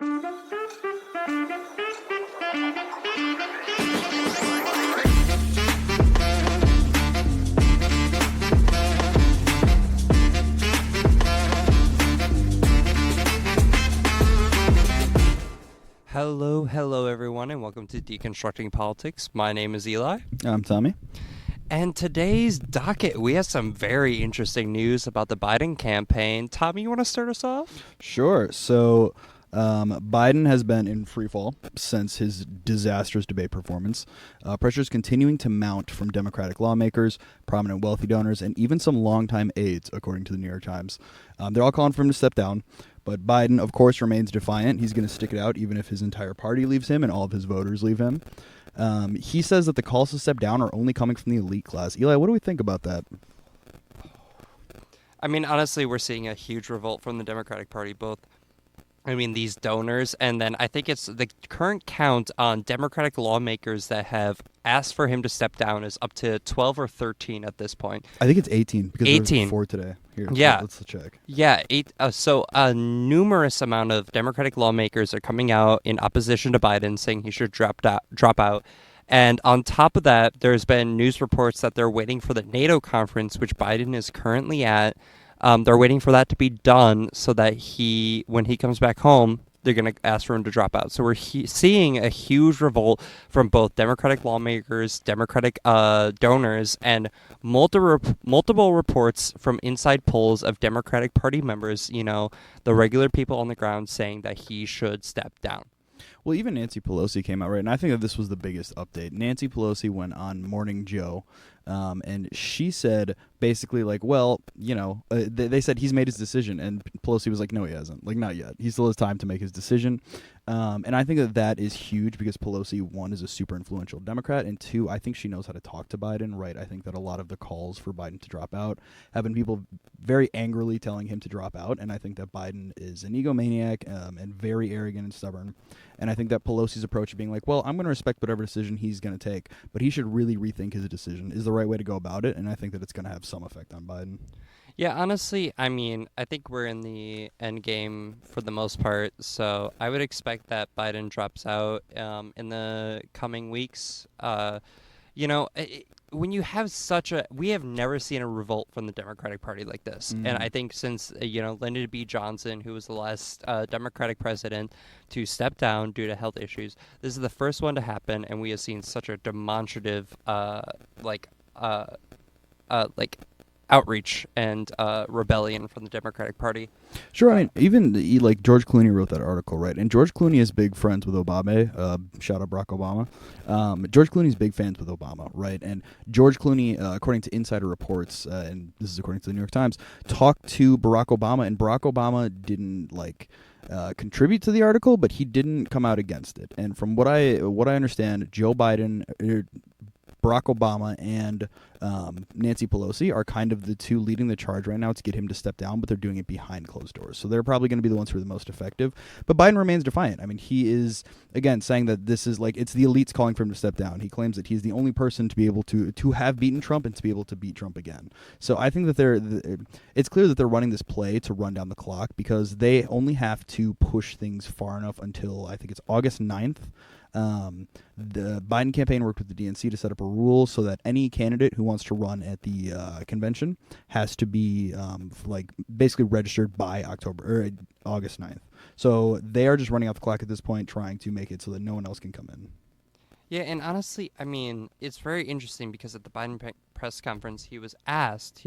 Hello, everyone, and welcome to Deconstructing Politics. My name is Eli. I'm Tommy. And today's docket, we have some very interesting news about the Biden campaign. Tommy, you want to start us off? Sure. So Biden has been in freefall since his disastrous debate performance. Pressure is continuing to mount from Democratic lawmakers, prominent wealthy donors, and even some longtime aides, according to the New York Times. They're all calling for him to step down. But Biden, of course, remains defiant. He's going to stick it out even if his entire party leaves him and all of his voters leave him. He says that the calls to step down are only coming from the elite class. Eli, what do we think about that? I mean, honestly, we're seeing a huge revolt from the Democratic Party, these donors, and then I think it's the current count on Democratic lawmakers that have asked for him to step down is up to 12 or 13 at this point. I think it's 18 because 18. there were 4 today. Here, yeah. Let's check. Yeah, so a numerous amount of Democratic lawmakers are coming out in opposition to Biden, saying he should drop out. And on top of that, there's been news reports that they're waiting for the NATO conference, which Biden is currently at. They're waiting for that to be done so that when he comes back home, they're going to ask for him to drop out. So we're seeing a huge revolt from both Democratic lawmakers, Democratic donors, and multiple reports from inside polls of Democratic Party members, the regular people on the ground saying that he should step down. Well, even Nancy Pelosi came out, right? And I think that this was the biggest update. Nancy Pelosi went on Morning Joe, and she said basically like, well, they said he's made his decision. And Pelosi was like, no, he hasn't. Like, not yet. He still has time to make his decision. And I think that is huge because Pelosi, one, is a super influential Democrat, and two, I think she knows how to talk to Biden, right? I think that a lot of the calls for Biden to drop out have been people very angrily telling him to drop out, and I think that Biden is an egomaniac and very arrogant and stubborn. And I think that Pelosi's approach of being like, well, I'm going to respect whatever decision he's going to take, but he should really rethink his decision is the right way to go about it, and I think that it's going to have some effect on Biden. Yeah, honestly, I think we're in the end game for the most part, so I would expect that Biden drops out in the coming weeks. When you have we have never seen a revolt from the Democratic Party like this. Mm-hmm. And I think since, Lyndon B. Johnson, who was the last Democratic president to step down due to health issues, this is the first one to happen, and we have seen such a demonstrative, outreach and rebellion from the Democratic Party. Sure, I mean, even George Clooney wrote that article, right? And George Clooney is big friends with Obama. Shout out Barack Obama. George Clooney's big fans with Obama, right? And George Clooney, according to insider reports, and this is according to the New York Times, talked to Barack Obama, and Barack Obama didn't contribute to the article, but he didn't come out against it. And from what I understand, Joe Biden, Barack Obama, and Nancy Pelosi are kind of the two leading the charge right now to get him to step down, but they're doing it behind closed doors. So they're probably going to be the ones who are the most effective. But Biden remains defiant. I mean, he is, again, saying that this is it's the elites calling for him to step down. He claims that he's the only person to be able to have beaten Trump and to be able to beat Trump again. So I think that it's clear that they're running this play to run down the clock because they only have to push things far enough until I think it's August 9th. The Biden campaign worked with the DNC to set up a rule so that any candidate who wants to run at the convention has to be basically registered by August 9th. So they are just running off the clock at this point, trying to make it so that no one else can come in. Yeah, and honestly, I mean, it's very interesting because at the Biden press conference, he was asked,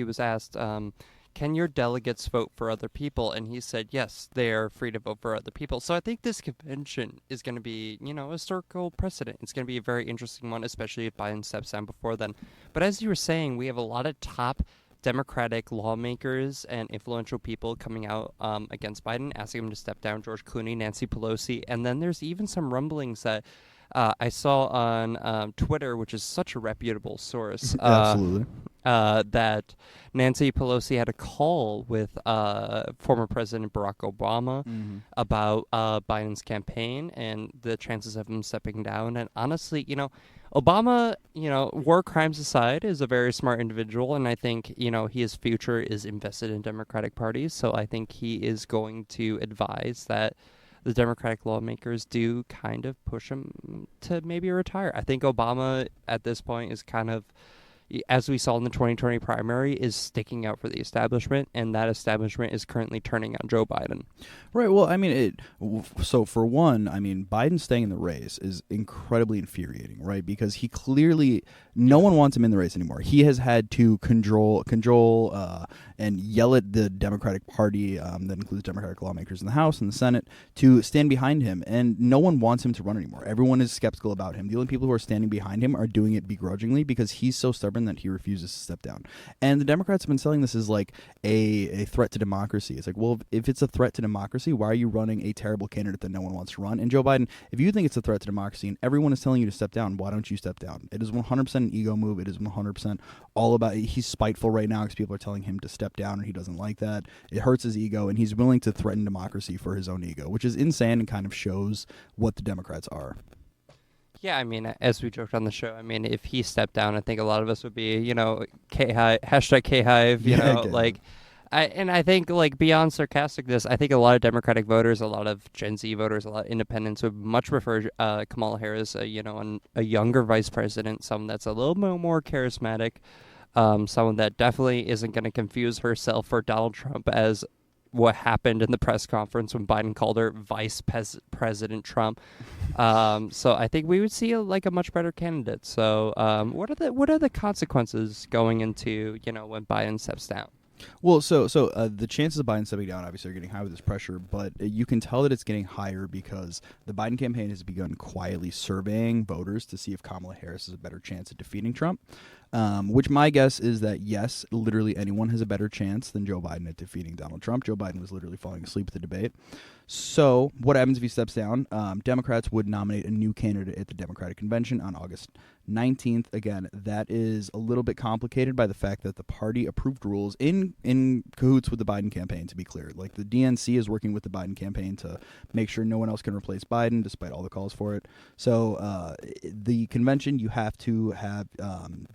can your delegates vote for other people? And he said, yes, they are free to vote for other people. So I think this convention is going to be, a historical precedent. It's going to be a very interesting one, especially if Biden steps down before then. But as you were saying, we have a lot of top Democratic lawmakers and influential people coming out against Biden, asking him to step down. George Clooney, Nancy Pelosi. And then there's even some rumblings that I saw on Twitter, which is such a reputable source. Absolutely. That Nancy Pelosi had a call with former President Barack Obama about Biden's campaign and the chances of him stepping down. And honestly, Obama, war crimes aside, is a very smart individual, and I think, his future is invested in Democratic parties. So I think he is going to advise that the Democratic lawmakers do kind of push him to maybe retire. I think Obama at this point is kind of, as we saw in the 2020 primary, is sticking out for the establishment, and that establishment is currently turning on Joe Biden. Right. Well, I mean, so for one, I mean, Biden staying in the race is incredibly infuriating, right? Because he clearly, no one wants him in the race anymore. He has had to control, and yell at the Democratic Party, that includes Democratic lawmakers in the House and the Senate, to stand behind him, and no one wants him to run anymore. Everyone is skeptical about him. The only people who are standing behind him are doing it begrudgingly because he's so stubborn that he refuses to step down. And the Democrats have been selling this as like a threat to democracy. It's like, well, if it's a threat to democracy, why are you running a terrible candidate that no one wants to run? And Joe Biden, if you think it's a threat to democracy and everyone is telling you to step down, why don't you step down? It is 100% an ego move. It is 100% all about, he's spiteful right now because people are telling him to step down and he doesn't like that. It hurts his ego, and he's willing to threaten democracy for his own ego, which is insane and kind of shows what the Democrats are. Yeah, I mean, as we joked on the show, I mean, if he stepped down, I think a lot of us would be, K-Hive, hashtag K-Hive, like, I think, like, beyond sarcasticness, I think a lot of Democratic voters, a lot of Gen Z voters, a lot of independents would much prefer Kamala Harris, a younger vice president, someone that's a little bit more charismatic, someone that definitely isn't going to confuse herself for Donald Trump as what happened in the press conference when Biden called her Vice President Trump. So I think we would see a much better candidate. So what are the consequences going into when Biden steps down? Well, so the chances of Biden stepping down obviously are getting high with this pressure, but you can tell that it's getting higher because the Biden campaign has begun quietly surveying voters to see if Kamala Harris has a better chance at defeating Trump. Which my guess is that, yes, literally anyone has a better chance than Joe Biden at defeating Donald Trump. Joe Biden was literally falling asleep at the debate. So what happens if he steps down? Democrats would nominate a new candidate at the Democratic Convention on August 19th. Again, that is a little bit complicated by the fact that the party approved rules in cahoots with the Biden campaign, to be clear. Like, the DNC is working with the Biden campaign to make sure no one else can replace Biden, despite all the calls for it. So the convention, you have to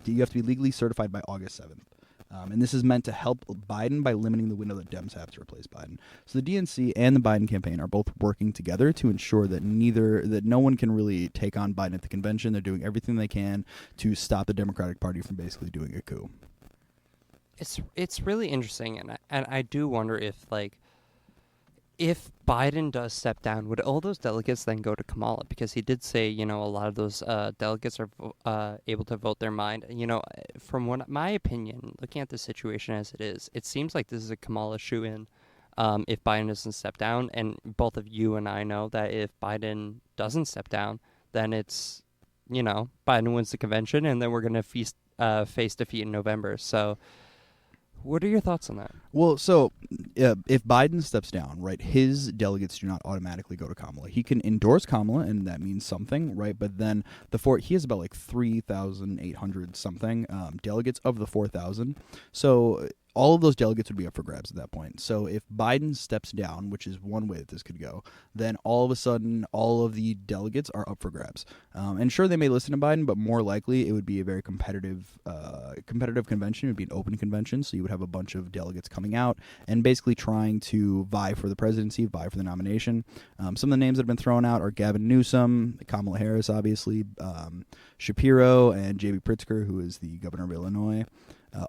be legally certified by August 7th. And this is meant to help Biden by limiting the window that Dems have to replace Biden. So the DNC and the Biden campaign are both working together to ensure that no one can really take on Biden at the convention. They're doing everything they can to stop the Democratic Party from basically doing a coup. It's really interesting, and I do wonder if Biden does step down, would all those delegates then go to Kamala? Because he did say, a lot of those delegates are able to vote their mind. From my opinion, looking at the situation as it is, it seems like this is a Kamala shoe-in if Biden doesn't step down. And both of you and I know that if Biden doesn't step down, then it's, Biden wins the convention, and then we're going to face defeat in November. So what are your thoughts on that? Well, so if Biden steps down, right, his delegates do not automatically go to Kamala. He can endorse Kamala, and that means something, right? But then he has about 3,800 something delegates of the 4,000. So all of those delegates would be up for grabs at that point. So if Biden steps down, which is one way that this could go, then all of a sudden all of the delegates are up for grabs. And sure, they may listen to Biden, but more likely it would be a very competitive convention. It would be an open convention, so you would have a bunch of delegates coming out and basically trying to vie for the presidency, vie for the nomination. Some of the names that have been thrown out are Gavin Newsom, Kamala Harris, obviously, Shapiro, and J.B. Pritzker, who is the governor of Illinois.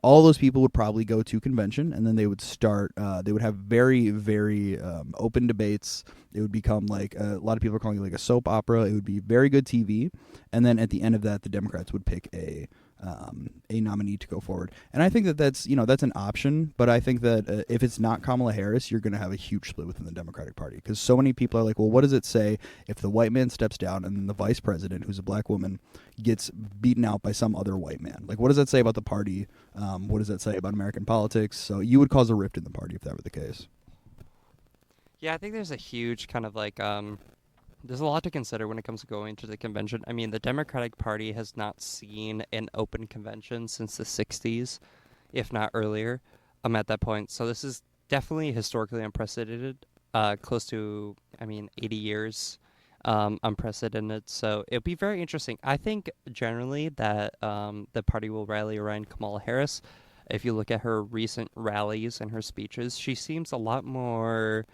All those people would probably go to convention, and then they would start. They would have very, very open debates. It would become like a lot of people are calling it like a soap opera. It would be very good TV, and then at the end of that, the Democrats would pick a nominee to go forward. And I think that's an option, but I think that if it's not Kamala Harris, you're going to have a huge split within the Democratic Party, because so many people are like, well, what does it say if the white man steps down and then the vice president, who's a black woman, gets beaten out by some other white man? Like, what does that say about the party? What does that say about American politics? So you would cause a rift in the party if that were the case. Yeah, I think there's a huge kind of there's a lot to consider when it comes to going to the convention. I mean, the Democratic Party has not seen an open convention since the 60s, if not earlier, at that point. So this is definitely historically unprecedented, close to, 80 years unprecedented. So it'll be very interesting. I think generally that the party will rally around Kamala Harris. If you look at her recent rallies and her speeches, she seems a lot more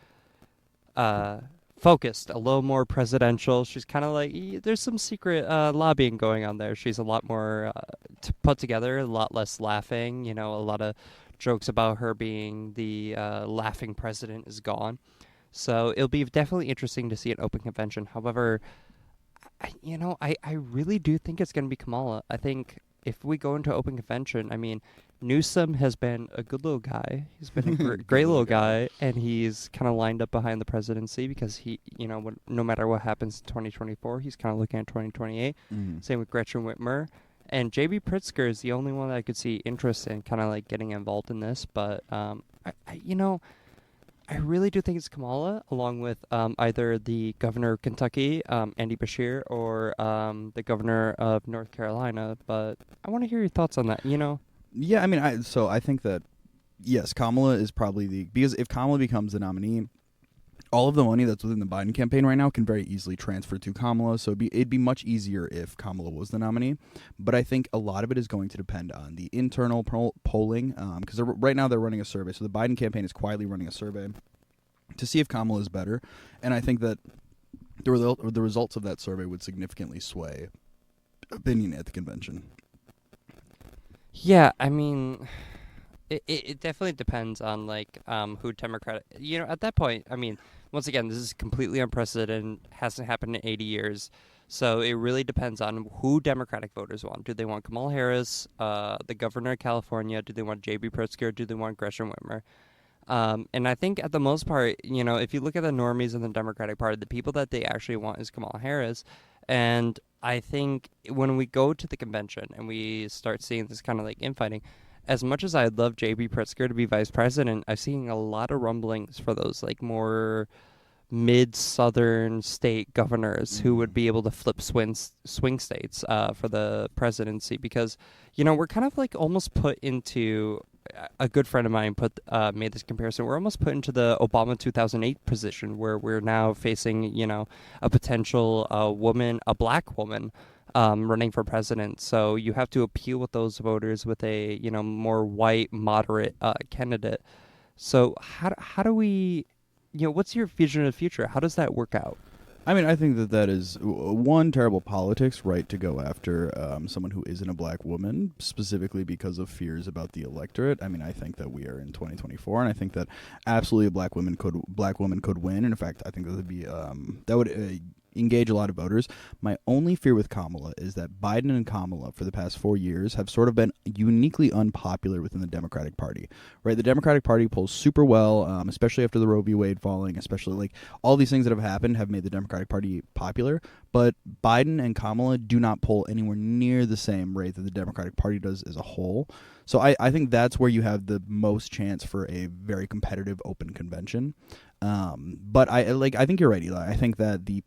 focused, a little more presidential. She's kind of like there's some secret lobbying going on there. She's a lot more put together, a lot less laughing. A lot of jokes about her being the laughing president is gone. So it'll be definitely interesting to see an open convention. However, I really do think it's going to be Kamala. I think if we go into open convention, I mean, Newsom has been a good little guy. He's been a great little guy, and he's kind of lined up behind the presidency because no matter what happens in 2024, he's kind of looking at 2028. Same with Gretchen Whitmer. And J.B. Pritzker is the only one that I could see interest in kind of like getting involved in this. But, I really do think it's Kamala, along with either the governor of Kentucky, Andy Beshear, or the governor of North Carolina. But I want to hear your thoughts on that. Yeah, I mean, I think that yes, Kamala is probably because if Kamala becomes the nominee, all of the money that's within the Biden campaign right now can very easily transfer to Kamala. So it'd be much easier if Kamala was the nominee. But I think a lot of it is going to depend on the internal polling, because right now they're running a survey. So the Biden campaign is quietly running a survey to see if Kamala is better. And I think that the results of that survey would significantly sway opinion at the convention. Yeah, I mean, it definitely depends on who Democratic. At that point, I mean, once again, this is completely unprecedented. Hasn't happened in 80 years. So it really depends on who Democratic voters want. Do they want Kamala Harris, the governor of California? Do they want J.B. Pritzker? Do they want Gretchen Whitmer? And I think at the most part, if you look at the normies in the Democratic Party, the people that they actually want is Kamala Harris. And I think when we go to the convention and we start seeing this kind of infighting, as much as I'd love J.B. Pritzker to be vice president, I've seen a lot of rumblings for those more mid-southern state governors who would be able to flip swing states for the presidency, because we're kind of almost put into a good friend of mine made this comparison. We're almost put into the Obama 2008 position where we're now facing a potential a black woman running for president. So you have to appeal with those voters with a more white moderate candidate. So how do we what's your vision of the future? How does that work out? I mean, I think that is one, terrible politics, right, to go after someone who isn't a black woman, specifically because of fears about the electorate. I mean, I think that we are in 2024, and I think that absolutely a black woman could win. And in fact, I think that would engage a lot of voters. My only fear with Kamala is that Biden and Kamala for the past 4 years have sort of been uniquely unpopular within the Democratic Party, right? The Democratic Party polls super well, especially after the Roe v. Wade falling, especially all these things that have happened have made the Democratic Party popular, but Biden and Kamala do not poll anywhere near the same rate that the Democratic Party does as a whole. So I think that's where you have the most chance for a very competitive open convention. But I think you're right, Eli. I think that the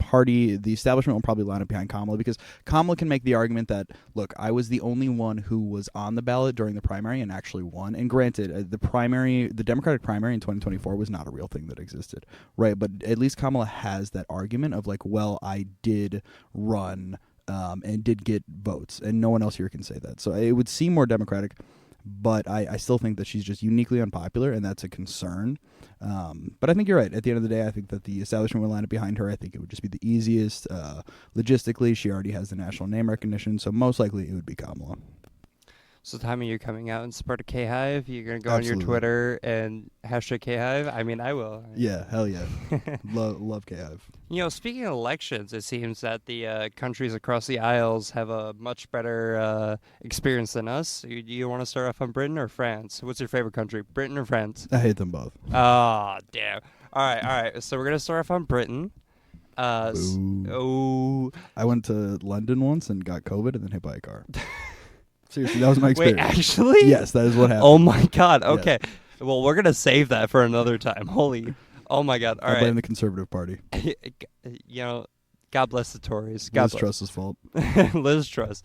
establishment will probably line up behind Kamala, because Kamala can make the argument that, look, I was the only one who was on the ballot during the primary and actually won. And granted, the Democratic primary in 2024 was not a real thing that existed, right? But at least Kamala has that argument of well, I did run and did get votes, and no one else here can say that. So it would seem more Democratic. But I still think that she's just uniquely unpopular, and that's a concern. But I think you're right. At the end of the day, I think that the establishment would line up behind her. I think it would just be the easiest. Logistically, she already has the national name recognition, so most likely it would be Kamala. So, Tommy, you're coming out in support of K-Hive? You're going to go Absolutely. on your Twitter and hashtag K-Hive? I mean, I will. Yeah, hell yeah. Love K-Hive. Speaking of elections, it seems that the countries across the aisles have a much better experience than us. You want to start off on Britain or France? What's your favorite country, Britain or France? I hate them both. Oh, damn. All right. So we're going to start off on Britain. I went to London once and got COVID and then hit by a car. Seriously, that was my experience. Wait, actually? Yes, that is what happened. Oh, my God. Okay. Yes. Well, we're going to save that for another time. Oh, my God. All right. I blame the Conservative Party. God bless the Tories. Liz Truss's fault. Liz Truss.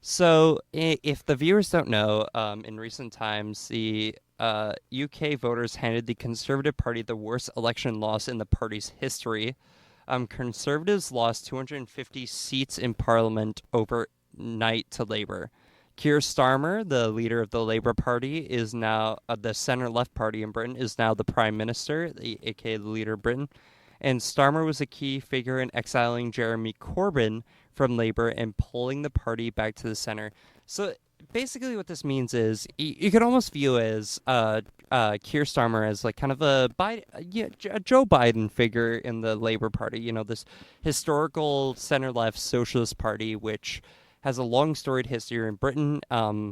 So, if the viewers don't know, in recent times, the UK voters handed the Conservative Party the worst election loss in the party's history. Conservatives lost 250 seats in Parliament overnight to Labour. Keir Starmer, the leader of the Labour Party, is now the centre-left party in Britain, is now the Prime Minister, aka the leader of Britain. And Starmer was a key figure in exiling Jeremy Corbyn from Labour and pulling the party back to the center. So basically, what this means is you could almost view as Keir Starmer as like kind of a Joe Biden figure in the Labour Party. You know, this historical center-left socialist party, which has a long storied history in Britain.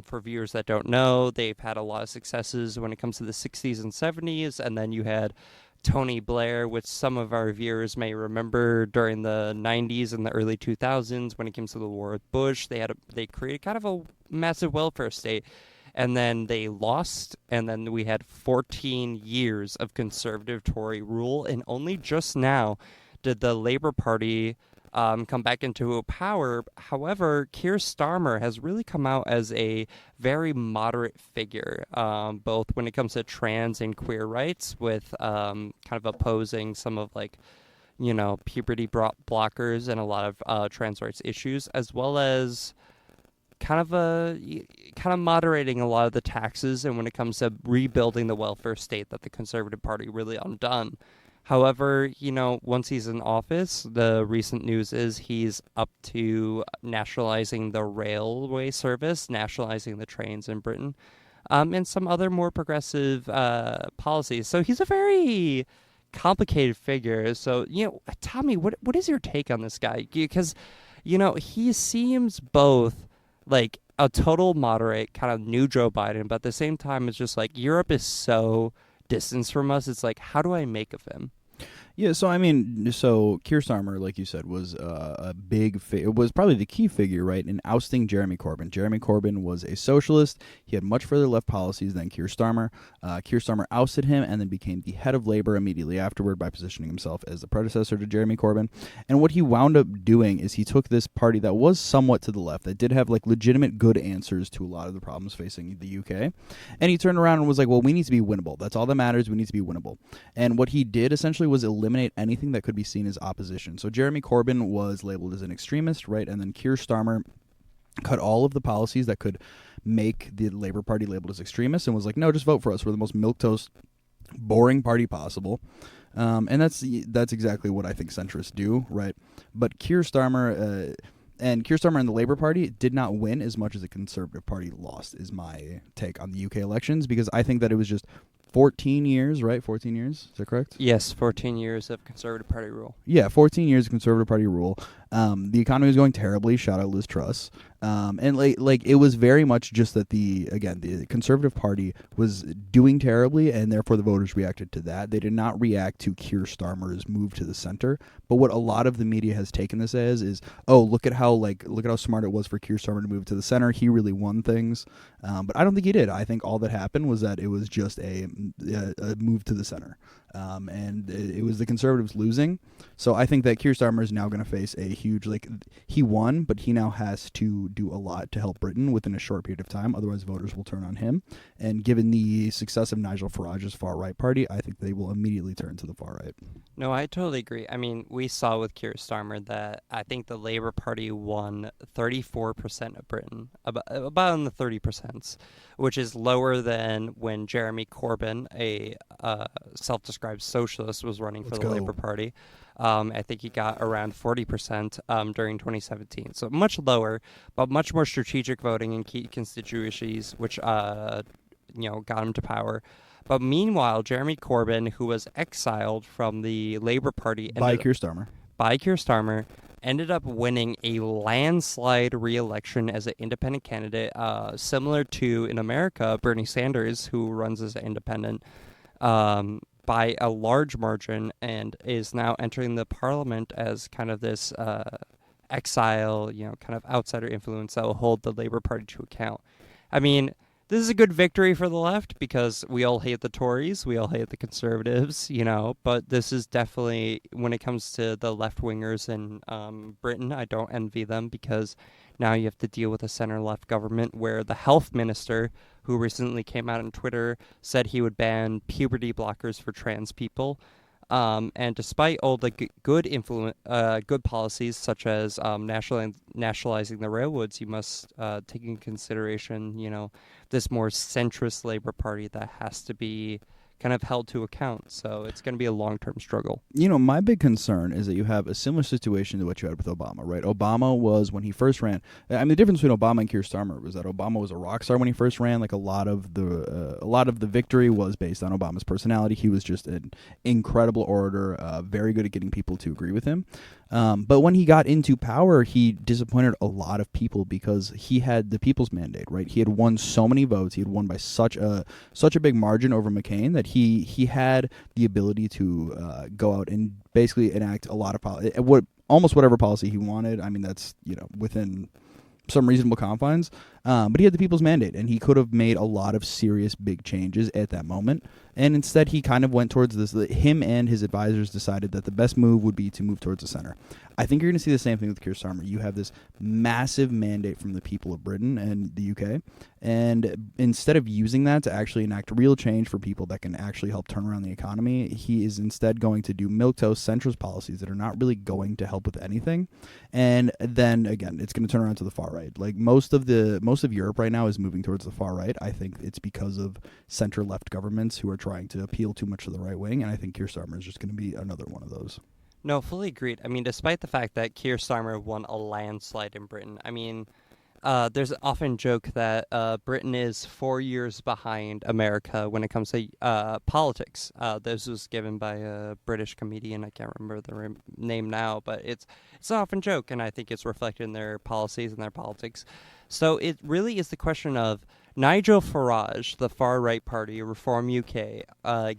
For viewers that don't know, they've had a lot of successes when it comes to the 60s and 70s, and then you had Tony Blair, which some of our viewers may remember during the 90s and the early 2000s when it came to the war with Bush. They created kind of a massive welfare state, and then they lost, and then we had 14 years of conservative Tory rule, and only just now did the Labour Party come back into power. However, Keir Starmer has really come out as a very moderate figure, both when it comes to trans and queer rights, with kind of opposing some of like, you know, puberty blockers and a lot of trans rights issues, as well as kind of moderating a lot of the taxes, and when it comes to rebuilding the welfare state that the Conservative Party really undone. However, you know, once he's in office, the recent news is he's up to nationalizing the railway service, nationalizing the trains in Britain, and some other more progressive policies. So he's a very complicated figure. So, you know, Tommy, what is your take on this guy? Because, you know, he seems both like a total moderate, kind of new Joe Biden, but at the same time, it's just like Europe is so distance from us. It's like, how do I make of him? Yeah, so I mean, so Keir Starmer, like you said, was a big, was probably the key figure, right, in ousting Jeremy Corbyn. Jeremy Corbyn was a socialist. He had much further left policies than Keir Starmer. Keir Starmer ousted him and then became the head of Labour immediately afterward by positioning himself as the predecessor to Jeremy Corbyn. And what he wound up doing is he took this party that was somewhat to the left, that did have like legitimate good answers to a lot of the problems facing the UK, and he turned around and was like, well, we need to be winnable. That's all that matters. We need to be winnable. And what he did essentially was eliminate anything that could be seen as opposition. So Jeremy Corbyn was labeled as an extremist, right? And then Keir Starmer cut all of the policies that could make the Labour Party labeled as extremists and was like, no, just vote for us. We're the most milquetoast, boring party possible. And that's exactly what I think centrists do, right? But Keir Starmer and the Labour Party did not win as much as the Conservative Party lost, is my take on the UK elections, because I think that it was just 14 years, right? 14 years, is that correct? Yes, 14 years of Conservative Party rule. Yeah, 14 years of Conservative Party rule. The economy was going terribly. Shout out Liz Truss. And like it was very much just that the Conservative Party was doing terribly, and therefore the voters reacted to that. They did not react to Keir Starmer's move to the center. But what a lot of the media has taken this as is, oh, look at how smart it was for Keir Starmer to move to the center. He really won things. But I don't think he did. I think all that happened was that it was just a move to the center. And it was the Conservatives losing. So I think that Keir Starmer is now going to face a huge, he won, but he now has to do a lot to help Britain within a short period of time. Otherwise, voters will turn on him. And given the success of Nigel Farage's far-right party, I think they will immediately turn to the far-right. No, I totally agree. I mean, we saw with Keir Starmer that I think the Labour Party won 34% of Britain, about in the 30%, which is lower than when Jeremy Corbyn, a self-described socialist, was running for the Labour Party. I think he got around 40% during 2017. So much lower, but much more strategic voting in key constituencies, which got him to power. But meanwhile, Jeremy Corbyn, who was exiled from the Labour Party by Keir Starmer, ended up winning a landslide re-election as an independent candidate, similar to, in America, Bernie Sanders, who runs as an independent, by a large margin, and is now entering the parliament as kind of this exile, kind of outsider influence that will hold the Labour Party to account. I mean, this is a good victory for the left because we all hate the Tories, we all hate the Conservatives, but this is definitely, when it comes to the left-wingers in Britain, I don't envy them, because now you have to deal with a center-left government where the health minister, who recently came out on Twitter, said he would ban puberty blockers for trans people. And despite all the good policies, such as nationalizing the railroads, you must take in consideration, this more centrist Labour Party that has to be kind of held to account. So it's going to be a long-term struggle. My big concern is that you have a similar situation to what you had with Obama, right? Obama was, when he first ran, I mean, the difference between Obama and Keir Starmer was that Obama was a rock star when he first ran. Like a lot of the victory was based on Obama's personality. He was just an incredible orator, very good at getting people to agree with him. But when he got into power, he disappointed a lot of people because he had the people's mandate, right? He had won so many votes. He had won by such a big margin over McCain that he had the ability to go out and basically enact a lot of almost whatever policy he wanted. I mean, that's within some reasonable confines. But he had the people's mandate, and he could have made a lot of serious big changes at that moment. And instead, he kind of went towards this. Him and his advisors decided that the best move would be to move towards the center. I think you're going to see the same thing with Keir Starmer. You have this massive mandate from the people of Britain and the UK, and instead of using that to actually enact real change for people that can actually help turn around the economy, he is instead going to do milquetoast centrist policies that are not really going to help with anything. And then again, it's going to turn around to the far right. Like most of Europe right now is moving towards the far right. I think it's because of center-left governments who are trying to appeal too much to the right wing, and I think Keir Starmer is just going to be another one of those. No, fully agreed. I mean, despite the fact that Keir Starmer won a landslide in Britain, I mean, there's an often joke that Britain is 4 years behind America when it comes to politics. This was given by a British comedian. I can't remember the name now, but it's an often joke, and I think it's reflected in their policies and their politics. So it really is the question of Nigel Farage, the far-right party, Reform UK,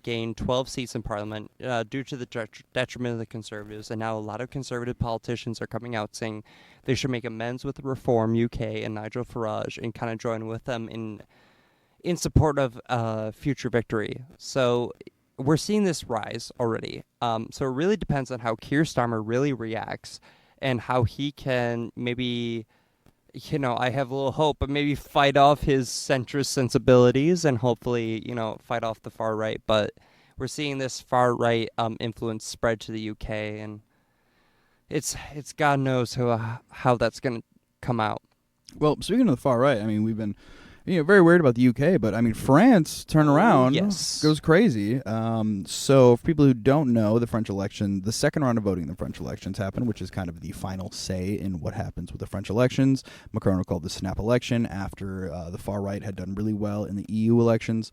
gained 12 seats in Parliament due to the detriment of the Conservatives, and now a lot of Conservative politicians are coming out saying they should make amends with Reform UK and Nigel Farage and kind of join with them in support of future victory. So we're seeing this rise already. So it really depends on how Keir Starmer really reacts and how he can maybe... I have a little hope, but maybe fight off his centrist sensibilities and hopefully, fight off the far right. But we're seeing this far right influence spread to the UK, and it's God knows how that's going to come out. Well, speaking of the far right, I mean, we've been very worried about the UK, but I mean, France turn around goes crazy. So for people who don't know, the French election, the second round of voting in the French elections happened, which is kind of the final say in what happens with the French elections. Macron called the snap election after the far right had done really well in the EU elections.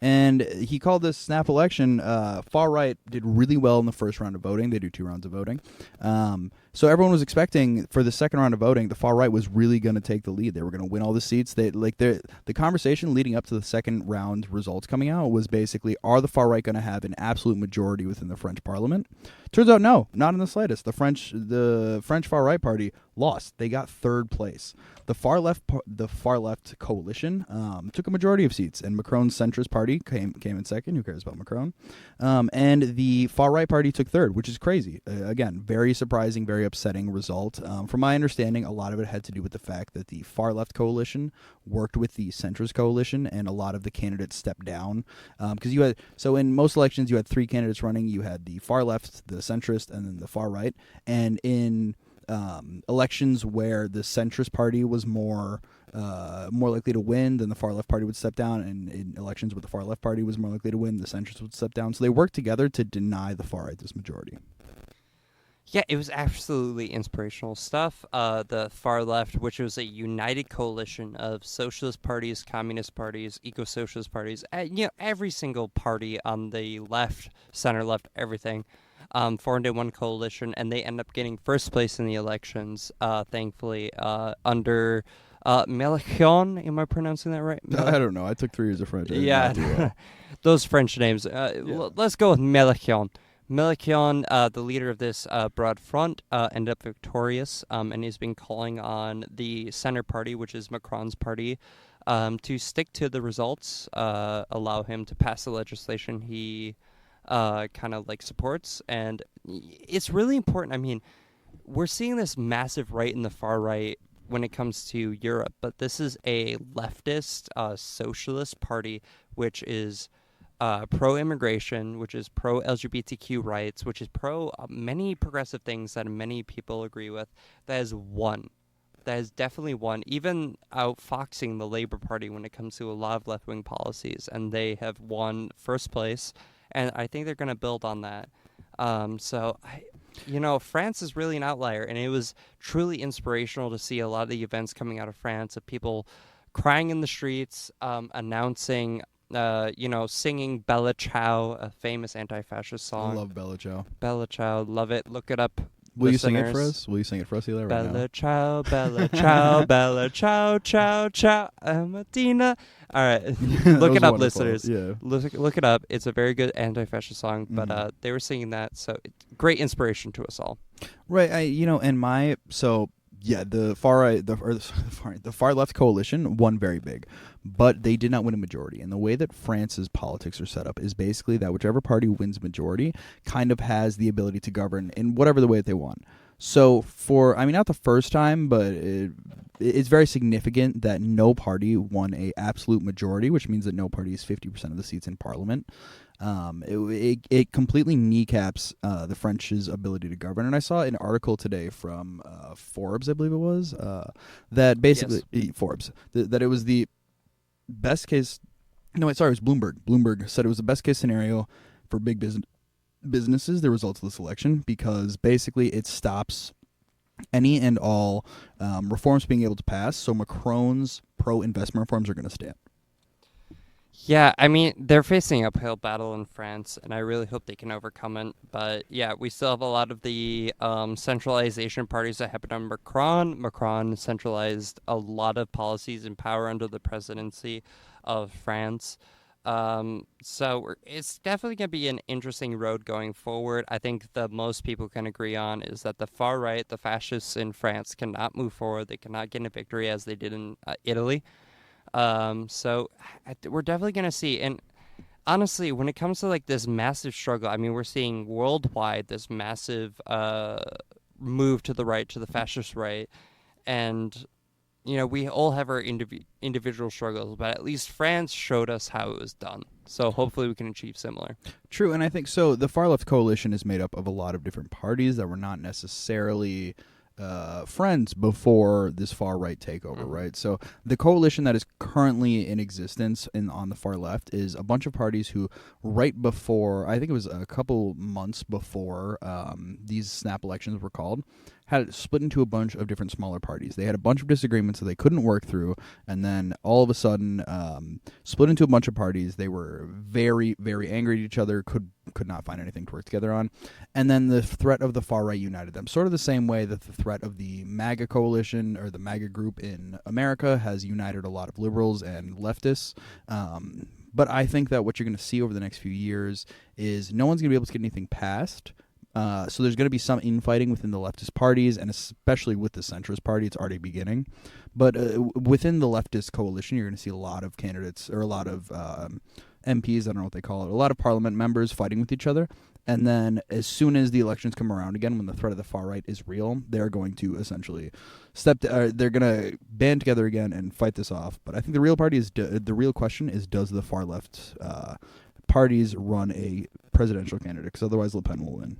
And he called this snap election. Far right did really well in the first round of voting. They do 2 rounds of voting. So everyone was expecting for the second round of voting, the far right was really going to take the lead. They were going to win all the seats. The conversation leading up to the second round results coming out was basically, are the far right going to have an absolute majority within the French parliament? Turns out, no, not in the slightest. The French far right party lost. They got 3rd place. The far left coalition took a majority of seats, and Macron's centrist party came in second. Who cares about Macron? And the far right party took 3rd, which is crazy. Again, very surprising, very upsetting result. From my understanding, a lot of it had to do with the fact that the far left coalition worked with the centrist coalition, and a lot of the candidates stepped down because in most elections you had 3 candidates running. You had the far left, the centrist, and then the far right. And in elections where the centrist party was more likely to win, then the far left party would step down, and in elections where the far left party was more likely to win, the centrist would step down. So they worked together to deny the far right this majority. Yeah, it was absolutely inspirational stuff. The far left, which was a united coalition of socialist parties, communist parties, eco-socialist parties, every single party on the left, center left, everything, formed in one coalition, and they end up getting first place in the elections, thankfully, under Mélenchon. Am I pronouncing that right? I don't know. I took 3 years of French. Yeah, those French names. Let's go with Mélenchon. Mélenchon, the leader of this broad front, ended up victorious, and he's been calling on the center party, which is Macron's party, to stick to the results, allow him to pass the legislation he kind of supports. And it's really important. I mean, we're seeing this massive right and the far right when it comes to Europe, but this is a leftist socialist party, which is pro-immigration, which is pro-LGBTQ rights, which is pro many progressive things that many people agree with, that has won that has definitely won, even outfoxing the Labour Party when it comes to a lot of left-wing policies, and they have won first place, and I think they're going to build on that. France is really an outlier, and it was truly inspirational to see a lot of the events coming out of France of people crying in the streets, announcing, singing Bella Ciao, a famous anti-fascist I song. love Bella Ciao. Bella Ciao, love it. Look it up. Will you sing it for listeners. us? Will you sing it for us, Eli, right Bella now? Ciao, Bella Ciao, Bella Ciao, Ciao, Ciao, Martina. All right, That look was it up, wonderful. listeners. Yeah. Look it up. It's a very good anti-fascist song, but they were singing that, so great inspiration to us all. Right. The far right, the far left coalition won very big, but they did not win a majority. And the way that France's politics are set up is basically that whichever party wins majority kind of has the ability to govern in whatever the way that they want. So not the first time, but it's very significant that no party won a absolute majority, which means that no party is 50% of the seats in parliament. It completely kneecaps the French's ability to govern. And I saw an article today from Forbes, I believe it was, that basically Forbes that it was the best case. No, it was Bloomberg. Bloomberg said it was the best case scenario for big businesses, the results of this election, because basically it stops any and all reforms being able to pass. So Macron's pro-investment reforms are going to stand. Yeah, I mean, they're facing an uphill battle in France, and I really hope they can overcome it. But yeah, we still have a lot of the centralization parties that happened under Macron. Macron centralized a lot of policies and power under the presidency of France. So it's definitely going to be an interesting road going forward. I think the most people can agree on is that the far right, the fascists in France, cannot move forward. They cannot get a victory as they did in Italy. So we're definitely going to see. And honestly, when it comes to like this massive struggle, I mean, we're seeing worldwide this massive move to the right, to the fascist right. And, we all have our individual struggles, but at least France showed us how it was done. So hopefully we can achieve similar. True, and I think so. The far left coalition is made up of a lot of different parties that were not necessarily friends before this far right takeover, right? So the coalition that is currently in existence on the far left is a bunch of parties who, right before, I think it was a couple months before these snap elections were called, had split into a bunch of different smaller parties. They had a bunch of disagreements that they couldn't work through, and then all of a sudden split into a bunch of parties. They were very, very angry at each other, could not find anything to work together on, and then the threat of the far right united them, sort of the same way that the threat of the MAGA coalition or the MAGA group in America has united a lot of liberals and leftists. But I think that what you're going to see over the next few years is no one's going to be able to get anything passed. So there's going to be some infighting within the leftist parties, and especially with the centrist party, it's already beginning. But within the leftist coalition, you're going to see a lot of candidates, or a lot of MPs, I don't know what they call it, a lot of parliament members fighting with each other. And then as soon as the elections come around again, when the threat of the far right is real, they're going to essentially they're going to band together again and fight this off. But I think the real question is, does the far left parties run a presidential candidate? Because otherwise Le Pen will win.